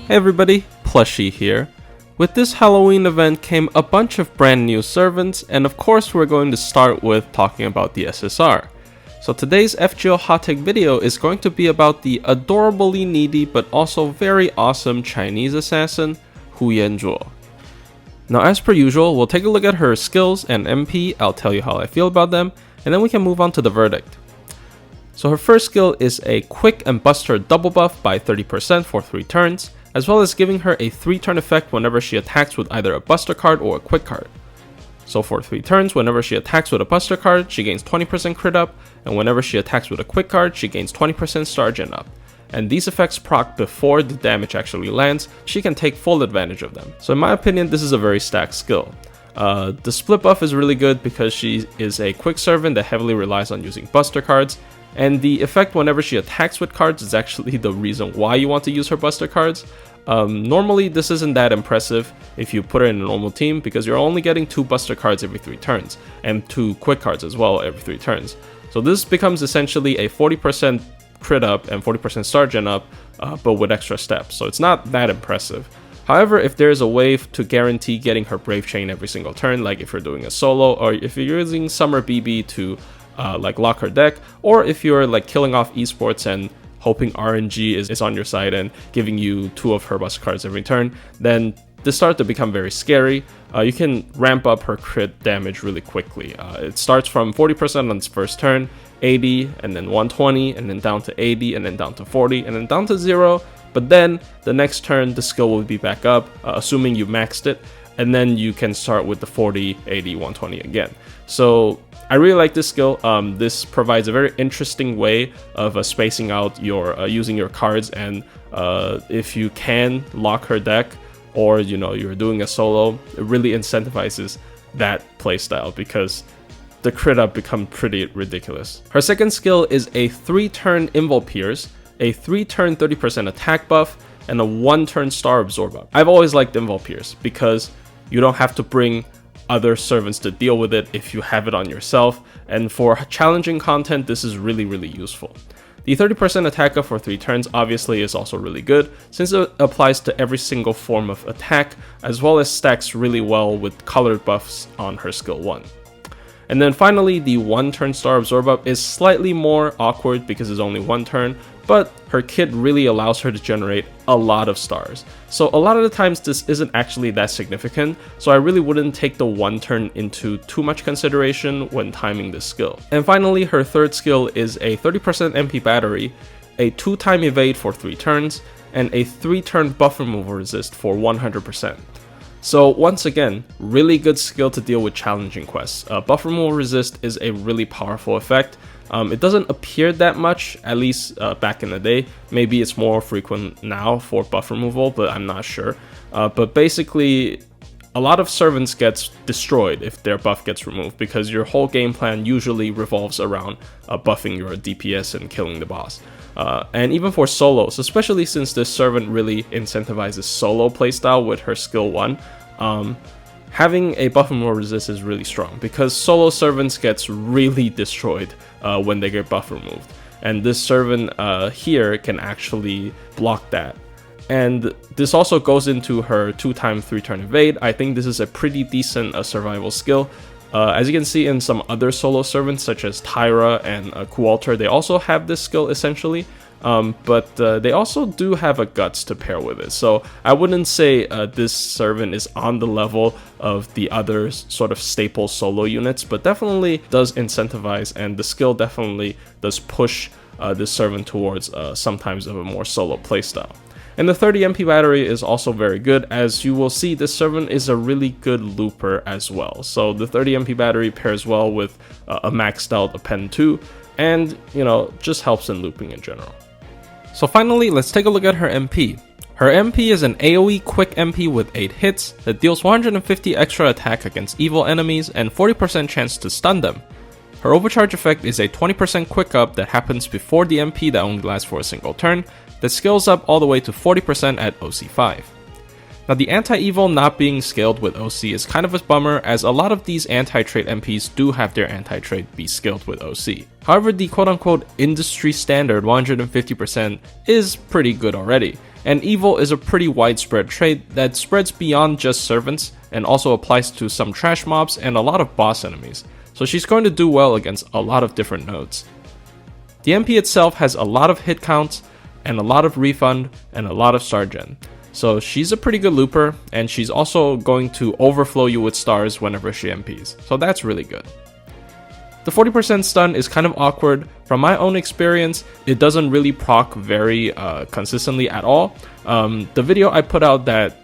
Hey everybody, Plushie here. With this Halloween event came a bunch of brand new servants, and of course we're going to start with talking about the SSR. So today's FGO hot take video is going to be about the adorably needy but also very awesome Chinese assassin, Huyan Zhuo. Now as per usual, we'll take a look at her skills and MP, I'll tell you how I feel about them, and then we can move on to the verdict. So her first skill is a quick and bust her double buff by 30% for 3 turns, as well as giving her a 3-turn effect whenever she attacks with either a buster card or a quick card. So for 3 turns, whenever she attacks with a buster card, she gains 20% crit up, and whenever she attacks with a quick card, she gains 20% star gen up. And these effects proc before the damage actually lands, she can take full advantage of them. So in my opinion, this is a very stacked skill. The split buff is really good because she is a quick servant that heavily relies on using buster cards, and the effect whenever she attacks with cards is actually the reason why you want to use her buster cards. Normally this isn't that impressive if you put her in a normal team because you're only getting 2 buster cards every 3 turns and 2 quick cards as well every 3 turns. So this becomes essentially a 40% crit up and 40% star gen up, but with extra steps, so it's not that impressive. However, if there's a way to guarantee getting her Brave Chain every single turn, like if you're doing a solo or if you're using Summer BB to like lock her deck, or if you're like killing off esports and hoping RNG is on your side and giving you 2 of her buster cards every turn, then this starts to become very scary. You can ramp up her crit damage really quickly. It starts from 40% on its first turn, 80, and then 120, and then down to 80, and then down to 40, and then down to 0. But then the next turn, the skill will be back up, assuming you maxed it, and then you can start with the 40, 80, 120 again. So I really like this skill. This provides a very interesting way of spacing out your using your cards, and if you can lock her deck, or you're doing a solo, it really incentivizes that playstyle because the crit up become pretty ridiculous. Her second skill is a 3-turn Invul Pierce, a 3-turn 30% attack buff, and a 1-turn Star Absorb up. I've always liked Invul Pierce because you don't have to bring other servants to deal with it if you have it on yourself, and for challenging content this is really useful. The 30% attack up for 3 turns obviously is also really good since it applies to every single form of attack, as well as stacks really well with colored buffs on her skill 1. And then finally, the 1-turn Star Absorb up is slightly more awkward because it's only 1 turn, but her kit really allows her to generate a lot of stars. So a lot of the times this isn't actually that significant, so I really wouldn't take the 1 turn into too much consideration when timing this skill. And finally, her third skill is a 30% MP battery, a 2-time evade for 3 turns, and a 3-turn buff removal resist for 100%. So once again, really good skill to deal with challenging quests. Buff removal resist is a really powerful effect. It doesn't appear that much, at least back in the day. Maybe it's more frequent now for buff removal, but I'm not sure. But basically, a lot of servants gets destroyed if their buff gets removed because your whole game plan usually revolves around buffing your DPS and killing the boss. And even for solos, especially since this servant really incentivizes solo playstyle with her skill 1, having a buff removal resist is really strong because solo servants gets really destroyed when they get buff removed, and this servant here can actually block that. And this also goes into her 2-time 3-turn evade. I think this is a pretty decent survival skill. As you can see in some other solo servants such as Tyra and Kualter, they also have this skill essentially, but they also do have a guts to pair with it. So I wouldn't say this servant is on the level of the other sort of staple solo units, but definitely does incentivize, and the skill definitely does push this servant towards sometimes of a more solo playstyle. And the 30 MP battery is also very good. As you will see, this servant is a really good looper as well. So the 30 MP battery pairs well with a maxed out Append 2, and just helps in looping in general. So finally, let's take a look at her MP. Her MP is an AoE quick MP with 8 hits that deals 150 extra attack against evil enemies and 40% chance to stun them. Her overcharge effect is a 20% quick up that happens before the MP that only lasts for a single turn, that scales up all the way to 40% at OC5. Now the anti-evil not being scaled with OC is kind of a bummer, as a lot of these anti-trait MPs do have their anti-trait be scaled with OC. However, the quote-unquote industry standard 150% is pretty good already, and Evil is a pretty widespread trait that spreads beyond just servants and also applies to some trash mobs and a lot of boss enemies, so she's going to do well against a lot of different nodes. The MP itself has a lot of hit counts and a lot of refund and a lot of star gen, so she's a pretty good looper, and she's also going to overflow you with stars whenever she MPs, so that's really good. The 40% stun is kind of awkward. From my own experience, it doesn't really proc very consistently at all. The video I put out that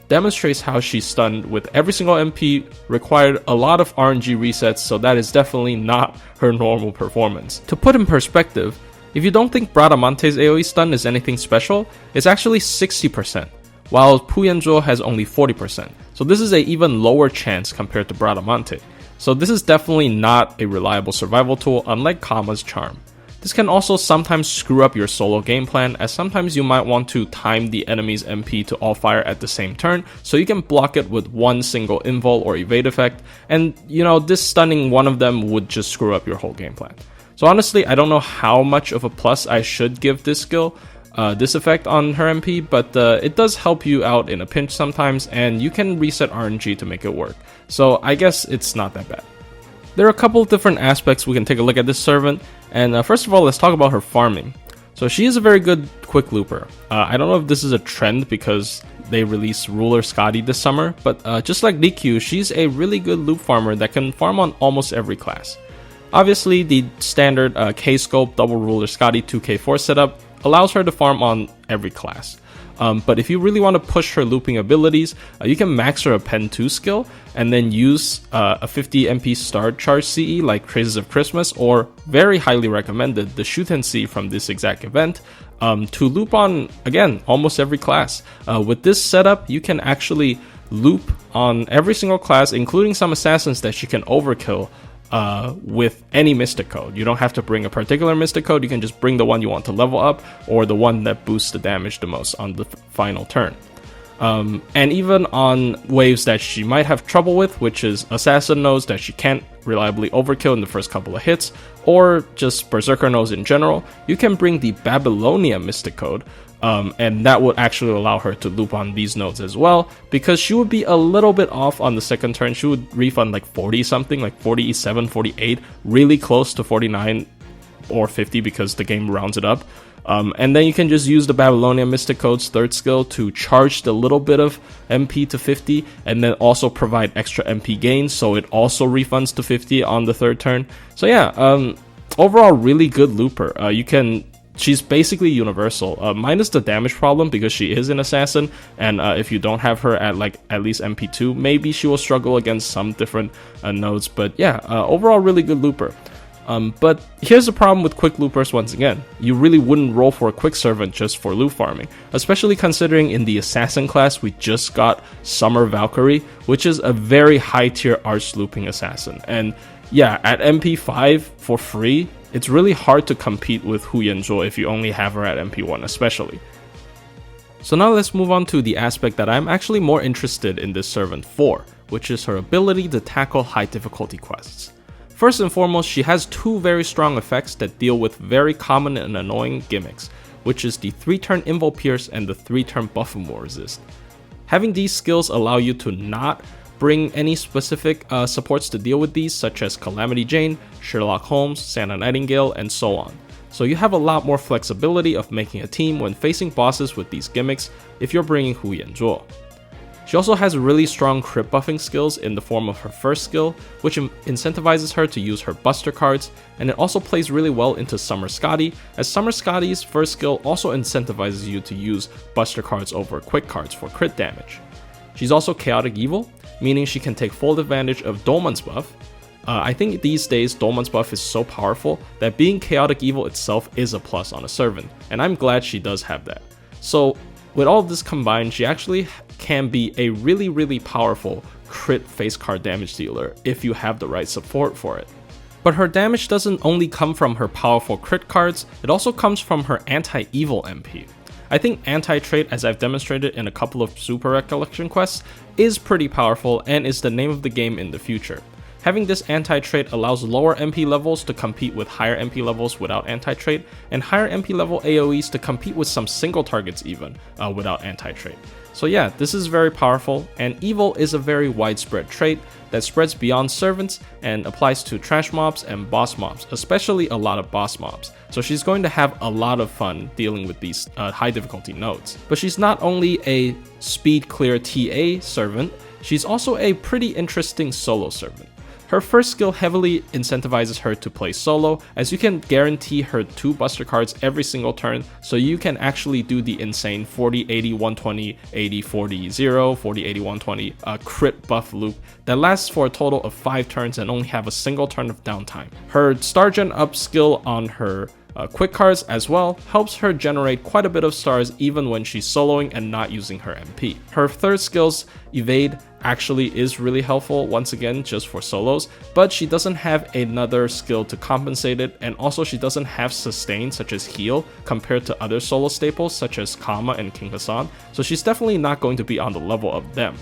demonstrates how she's stunned with every single MP required a lot of RNG resets, so that is definitely not her normal performance. To put in perspective, if you don't think Bradamante's AoE stun is anything special, it's actually 60%, while Huyan Zhuo has only 40%, so this is an even lower chance compared to Bradamante. So this is definitely not a reliable survival tool, unlike Kama's charm. This can also sometimes screw up your solo game plan, as sometimes you might want to time the enemy's MP to all fire at the same turn, so you can block it with one single invul or evade effect, and this stunning one of them would just screw up your whole game plan. So honestly, I don't know how much of a plus I should give this skill, this effect on her MP, but it does help you out in a pinch sometimes, and you can reset RNG to make it work. So I guess it's not that bad. There are a couple of different aspects we can take a look at this servant, and first of all, let's talk about her farming. So she is a very good quick looper. I don't know if this is a trend because they released Ruler Scotty this summer, but just like Rikyu, she's a really good loop farmer that can farm on almost every class. Obviously, the standard K-Scope double Ruler Scotty 2K4 setup allows her to farm on every class. But if you really want to push her looping abilities, you can max her a Pen 2 skill and then use a 50 MP star charge CE like Crazes of Christmas, or very highly recommended, the Shuten C from this exact event, to loop on, again, almost every class. With this setup, you can actually loop on every single class, including some assassins that she can overkill with any mystic code. You don't have to bring a particular mystic code, you can just bring the one you want to level up or the one that boosts the damage the most on the final turn. And even on waves that she might have trouble with, which is assassin nodes that she can't reliably overkill in the first couple of hits, or just berserker nodes in general, you can bring the Babylonia mystic code, and that would actually allow her to loop on these nodes as well, because she would be a little bit off on the second turn. She would refund like 40 something, like 47, 48, really close to 49 or 50 because the game rounds it up. And then you can just use the Babylonia Mystic Code's third skill to charge the little bit of MP to 50, and then also provide extra MP gains, so it also refunds to 50 on the third turn. So yeah, overall really good looper. She's basically universal, minus the damage problem because she is an assassin, and if you don't have her at at least MP2, maybe she will struggle against some different nodes. But yeah, overall really good looper. But here's the problem with quick loopers once again. You really wouldn't roll for a quick servant just for loop farming, especially considering in the assassin class we just got Summer Valkyrie, which is a very high tier arch looping assassin. And yeah, at MP5 for free, it's really hard to compete with Huyan Zhuo if you only have her at MP1 especially. So now let's move on to the aspect that I'm actually more interested in this servant for, which is her ability to tackle high difficulty quests. First and foremost, she has two very strong effects that deal with very common and annoying gimmicks, which is the 3-turn Invul Pierce and the 3-turn Buffumore Resist. Having these skills allow you to not bring any specific supports to deal with these, such as Calamity Jane, Sherlock Holmes, Santa Nightingale, and so on. So you have a lot more flexibility of making a team when facing bosses with these gimmicks if you're bringing Huyan Zhuo. She also has really strong crit buffing skills in the form of her first skill, which incentivizes her to use her Buster cards, and it also plays really well into Summer Scotty, as Summer Scotty's first skill also incentivizes you to use Buster cards over quick cards for crit damage. She's also Chaotic Evil, meaning she can take full advantage of Dolman's buff. I think these days Dolman's buff is so powerful that being Chaotic Evil itself is a plus on a servant, and I'm glad she does have that. So with all of this combined, she actually can be a really powerful crit face card damage dealer if you have the right support for it. But her damage doesn't only come from her powerful crit cards, it also comes from her anti-evil MP. I think anti-trait, as I've demonstrated in a couple of Super Recollection quests, is pretty powerful and is the name of the game in the future. Having this anti-trait allows lower MP levels to compete with higher MP levels without anti-trait, and higher MP level AoEs to compete with some single targets even without anti-trait. So yeah, this is very powerful, and Evil is a very widespread trait that spreads beyond servants and applies to trash mobs and boss mobs, especially a lot of boss mobs. So she's going to have a lot of fun dealing with these high difficulty nodes. But she's not only a speed clear TA servant, she's also a pretty interesting solo servant. Her first skill heavily incentivizes her to play solo, as you can guarantee her 2 buster cards every single turn, so you can actually do the insane 40, 80, 120, 80, 40, 0, 40, 80, 120 crit buff loop that lasts for a total of 5 turns and only have a single turn of downtime. Her star gen up skill on her quick cards as well helps her generate quite a bit of stars even when she's soloing and not using her MP. Her third skill's evade actually is really helpful, once again just for solos, but she doesn't have another skill to compensate it, and also she doesn't have sustain such as heal compared to other solo staples such as Kama and King Hassan, so she's definitely not going to be on the level of them.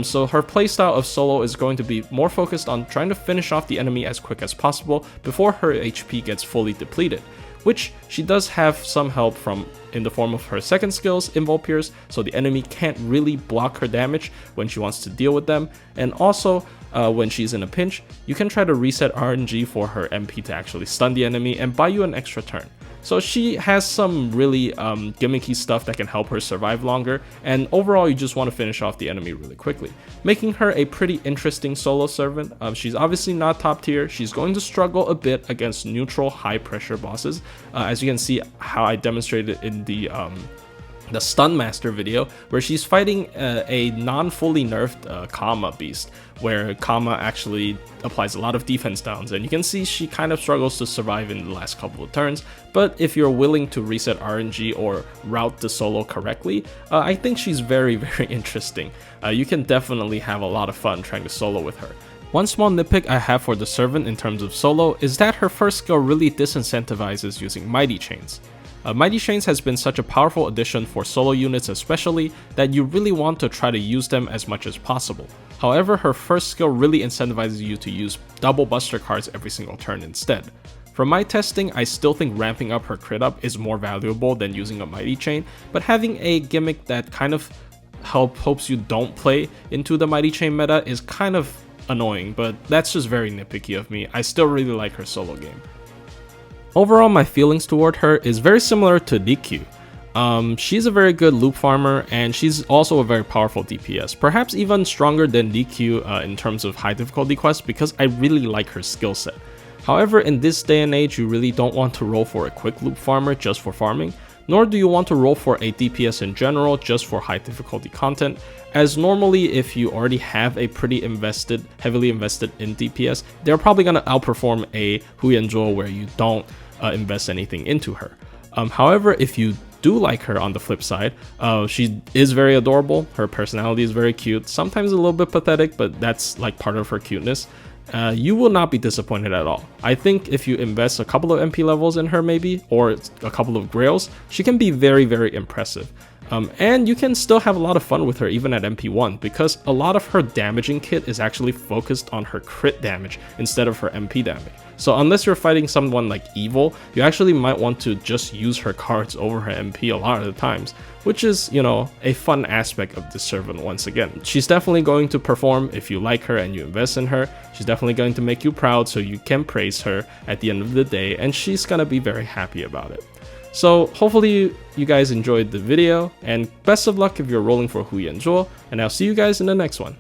So her playstyle of solo is going to be more focused on trying to finish off the enemy as quick as possible before her HP gets fully depleted, which she does have some help from in the form of her second skills, Invul Pierce, so the enemy can't really block her damage when she wants to deal with them, and also when she's in a pinch, you can try to reset RNG for her MP to actually stun the enemy and buy you an extra turn. So she has some really gimmicky stuff that can help her survive longer, and overall you just want to finish off the enemy really quickly, making her a pretty interesting solo servant. She's obviously not top tier, she's going to struggle a bit against neutral high pressure bosses, as you can see how I demonstrated in the Stun Master video, where she's fighting a non-fully nerfed Kama beast, where Kama actually applies a lot of defense downs, and you can see she kind of struggles to survive in the last couple of turns, but if you're willing to reset RNG or route the solo correctly, I think she's very, very interesting. You can definitely have a lot of fun trying to solo with her. One small nitpick I have for the servant in terms of solo is that her first skill really disincentivizes using Mighty Chains. Mighty Chains has been such a powerful addition for solo units especially that you really want to try to use them as much as possible. However, her first skill really incentivizes you to use double buster cards every single turn instead. From my testing, I still think ramping up her crit up is more valuable than using a Mighty Chain, but having a gimmick that kind of hopes you don't play into the Mighty Chain meta is kind of annoying, but that's just very nitpicky of me. I still really like her solo game. Overall, my feelings toward her is very similar to DQ. She's a very good loop farmer, and she's also a very powerful DPS, perhaps even stronger than DQ in terms of high difficulty quests, because I really like her skill set. However, in this day and age, you really don't want to roll for a quick loop farmer just for farming, nor do you want to roll for a DPS in general just for high difficulty content, as normally if you already have a pretty heavily invested in DPS, they're probably going to outperform a Huyan Zhuo where you don't invest anything into her. However, if you do like her on the flip side, she is very adorable, her personality is very cute, sometimes a little bit pathetic, but that's like part of her cuteness. You will not be disappointed at all. I think if you invest a couple of MP levels in her maybe, or a couple of grails, she can be very, very impressive. And you can still have a lot of fun with her even at MP1, because a lot of her damaging kit is actually focused on her crit damage instead of her MP damage. So unless you're fighting someone like Evil, you actually might want to just use her cards over her MP a lot of the times, which is, you know, a fun aspect of this servant once again. She's definitely going to perform if you like her and you invest in her. She's definitely going to make you proud so you can praise her at the end of the day, and she's gonna be very happy about it. So hopefully you guys enjoyed the video, and best of luck if you're rolling for Huyan Zhuo, and I'll see you guys in the next one.